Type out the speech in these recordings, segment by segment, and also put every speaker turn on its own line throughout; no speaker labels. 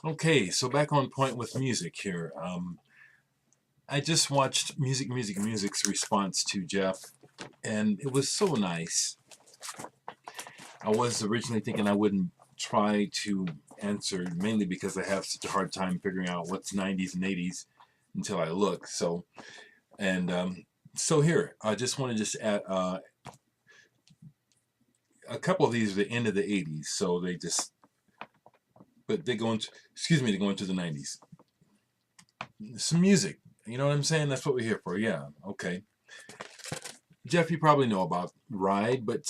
Okay, so back on point with music here. I just watched Music's response to Jeff, and it was so nice. I was originally thinking I wouldn't try to answer, mainly because I have such a hard time figuring out what's 90s and 80s until I look. So here, I just want to just add a couple of these are the end of the 80s, so but they go into, they go into the 90s. Some music, you know what I'm saying? That's what we're here for. Yeah, okay. Jeff, you probably know about Ride, but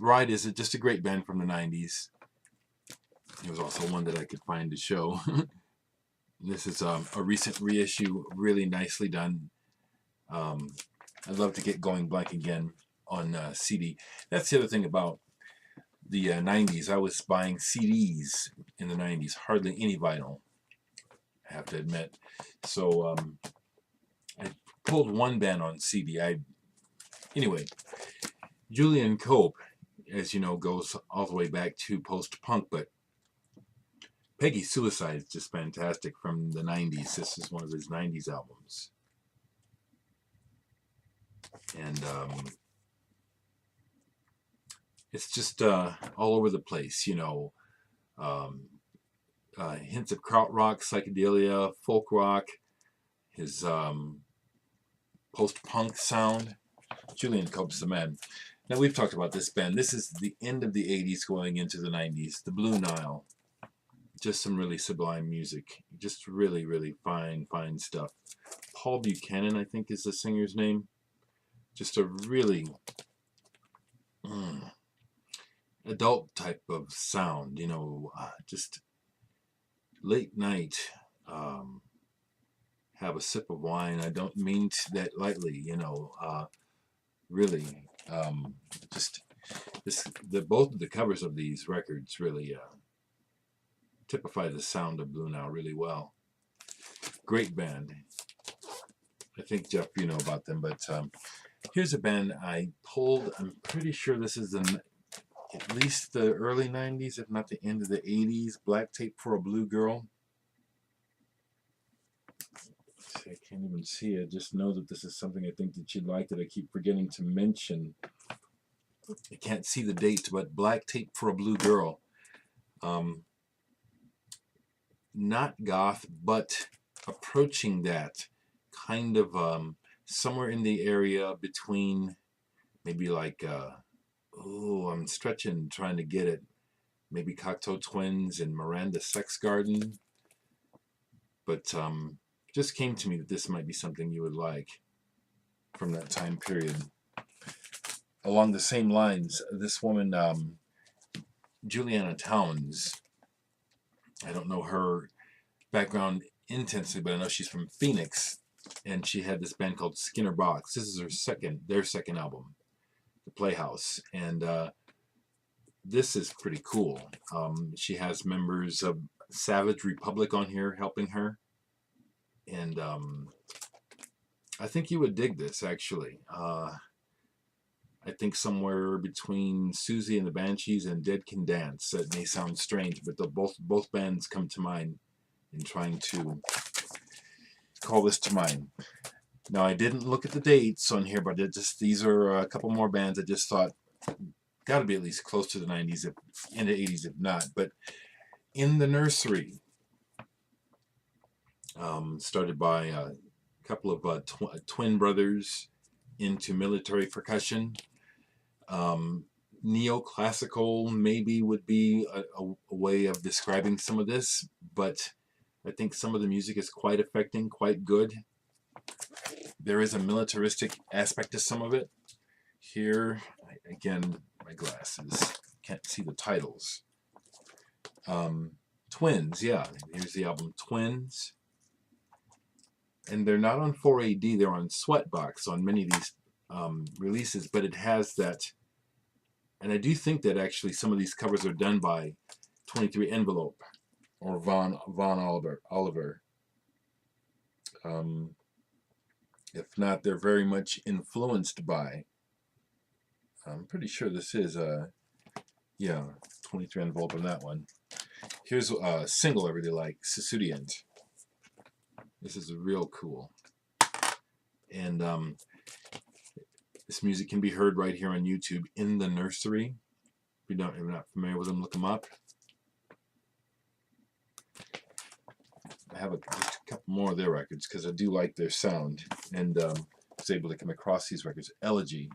Ride is just a great band from the 90s. It was also one that I could find to show. This is a recent reissue, really nicely done. I'd love to get Going Blank again on CD. That's the other thing about the 90s. I was buying CDs in the 90s, hardly any vinyl, I have to admit. So I pulled one band on CD. Anyway, Julian Cope, as you know, goes all the way back to post-punk, but Peggy Suicide is just fantastic from the 90s. This is one of his 90s albums. And it's just all over the place, you know. Hints of krautrock, psychedelia, folk rock, his post-punk sound. Julian Cope's the man. Now, we've talked about this band. This is the end of the 80s going into the 90s. The Blue Nile. Just some really sublime music. Just really, really fine stuff. Paul Buchanan, I think, is the singer's name. Just a really adult type of sound, you know, just late night, have a sip of wine. I don't mean that lightly, you know, really, just both of the covers of these records really typify the sound of Blue Nile really well. Great band. I think, Jeff, you know about them, but here's a band I pulled. I'm pretty sure this is at least the early 90s, if not the end of the 80s. Black Tape for a Blue Girl. I can't even see it. Just know that this is something I think that you'd like that I keep forgetting to mention. I can't see the date, but Black Tape for a Blue Girl. Not goth, but approaching that, kind of somewhere in the area between maybe like I'm stretching trying to get it, maybe Cocteau Twins and Miranda Sex Garden, but just came to me that this might be something you would like from that time period. Along the same lines, this woman, Juliana Towns, I don't know her background intensely, but I know she's from Phoenix, and she had this band called Skinner Box. This is their second album, The Playhouse, and this is pretty cool. She has members of Savage Republic on here helping her, and I think you would dig this, actually. I think somewhere between Susie and the Banshees and Dead Can Dance. That may sound strange, but both bands come to mind in trying to call this to mind. Now, I didn't look at the dates on here, but these are a couple more bands I just thought got to be at least close to the 90s, in the 80s, if not. But In the Nursery, started by a couple of twin brothers into military percussion. Neoclassical maybe would be a way of describing some of this, but I think some of the music is quite affecting, quite good. There is a militaristic aspect to some of it. Here, again, my glasses, can't see the titles. Twins, yeah, here's the album Twins. And they're not on 4AD, they're on Sweatbox on many of these releases, but it has that. And I do think that actually some of these covers are done by 23 Envelope or Von Oliver. If not, they're very much influenced by. I'm pretty sure this is 23 Envelope on that one. Here's a single I really like, Sicilians. This is real cool. And this music can be heard right here on YouTube, In the Nursery. If you're not familiar with them, look them up. I have just a couple more of their records because I do like their sound, and I was able to come across these records. Elegy.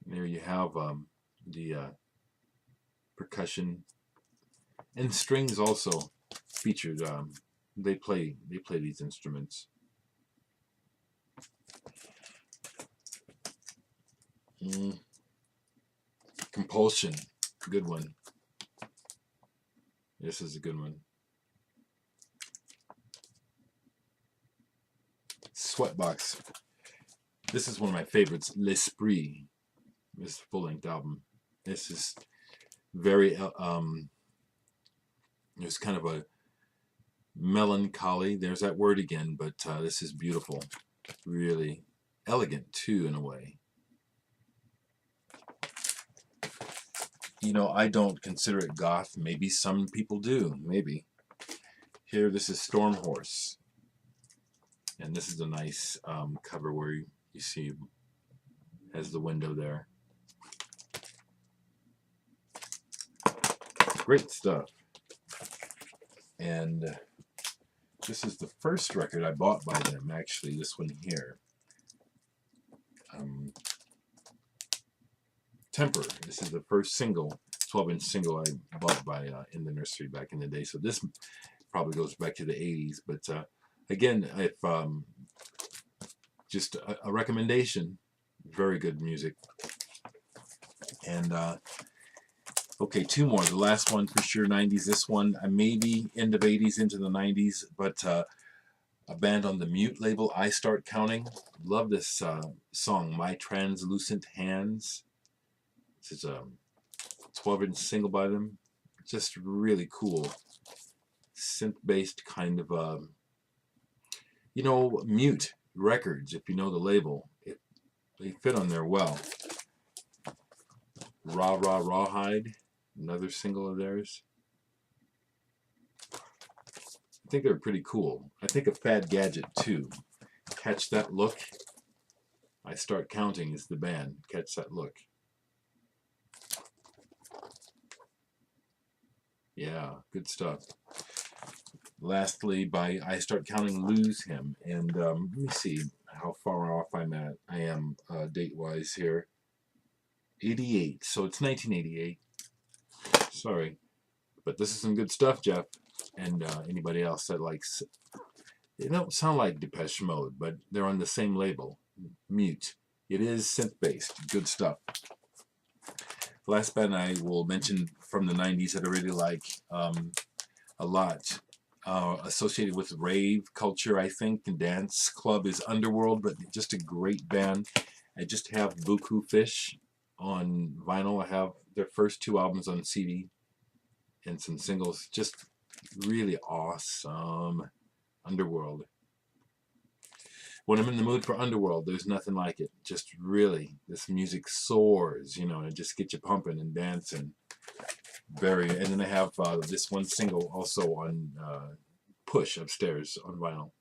And there you have the percussion and strings also featured. They play these instruments. Compulsion, good one. This is a good one. Sweatbox. This is one of my favorites. L'Esprit. This full-length album. This is very there's kind of a melancholy. There's that word again, but this is beautiful. Really elegant too, in a way. You know, I don't consider it goth. Maybe some people do. Maybe. Here, this is Stormhorse. And this is a nice cover where you see has the window there. Great stuff. And this is the first record I bought by them, actually, this one here. Temper. This is the first single, 12-inch single I bought by In the Nursery back in the day. So this probably goes back to the 80s. But again, if just a recommendation, very good music. And okay, two more. The last one for sure, 90s. This one, maybe end of 80s into the 90s, but a band on the Mute label, I Start Counting. Love this song, My Translucent Hands. This is a 12-inch single by them. Just really cool. Synth-based kind of, you know, Mute Records, if you know the label. They fit on there well. Rah Rah Rawhide, another single of theirs. I think they're pretty cool. I think of Fad Gadget too. Catch That Look. I Start Counting is the band. Catch That Look. Yeah, good stuff. Lastly, by I Start Counting, Lose Him. And let me see how far off I am date-wise here. 88, so it's 1988. Sorry, but this is some good stuff, Jeff, and anybody else that likes. They don't sound like Depeche Mode, but they're on the same label, Mute. It is synth-based, good stuff. The last band I will mention from the 90s that I really like a lot, associated with rave culture, I think, and dance club, is Underworld, but just a great band. I just have Buku Fish on vinyl. I have their first two albums on CD and some singles. Just really awesome. Underworld. When I'm in the mood for Underworld, there's nothing like it. Just really, this music soars, you know, and it just gets you pumping and dancing. And then I have this one single also on Push upstairs on vinyl.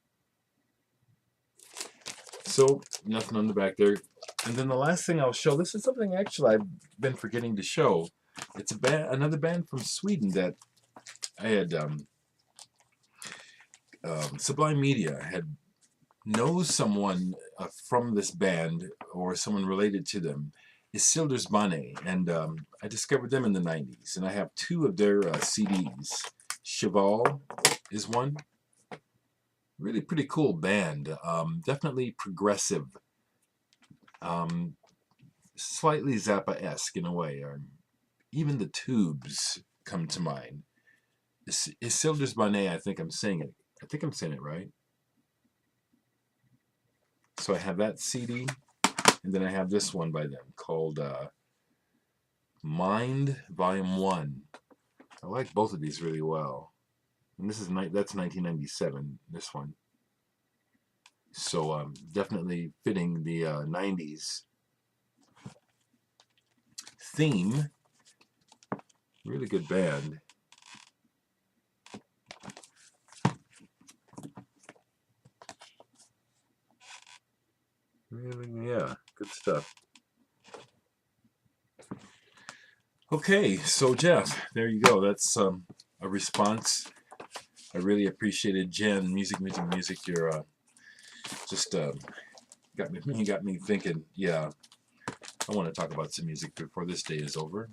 So nothing on the back there. And then the last thing I'll show, this is something actually I've been forgetting to show. It's another band from Sweden that I had, Sublime Media knows someone from this band or someone related to them. Isildurs Bane, and I discovered them in the 90s, and I have two of their CDs. Cheval is one. Really pretty cool band. Definitely progressive. Slightly Zappa-esque in a way. Even the Tubes come to mind. Isildurs Bane, I think I'm saying it right. So I have that CD, and then I have this one by them called Mind Volume 1. I like both of these really well. And that's 1997, this one. So definitely fitting the 90s theme. Really good band. Really, yeah, good stuff. Okay, so Jeff, there you go. That's a response. I really appreciated Jen. Music. You're just got me thinking. Yeah, I want to talk about some music before this day is over.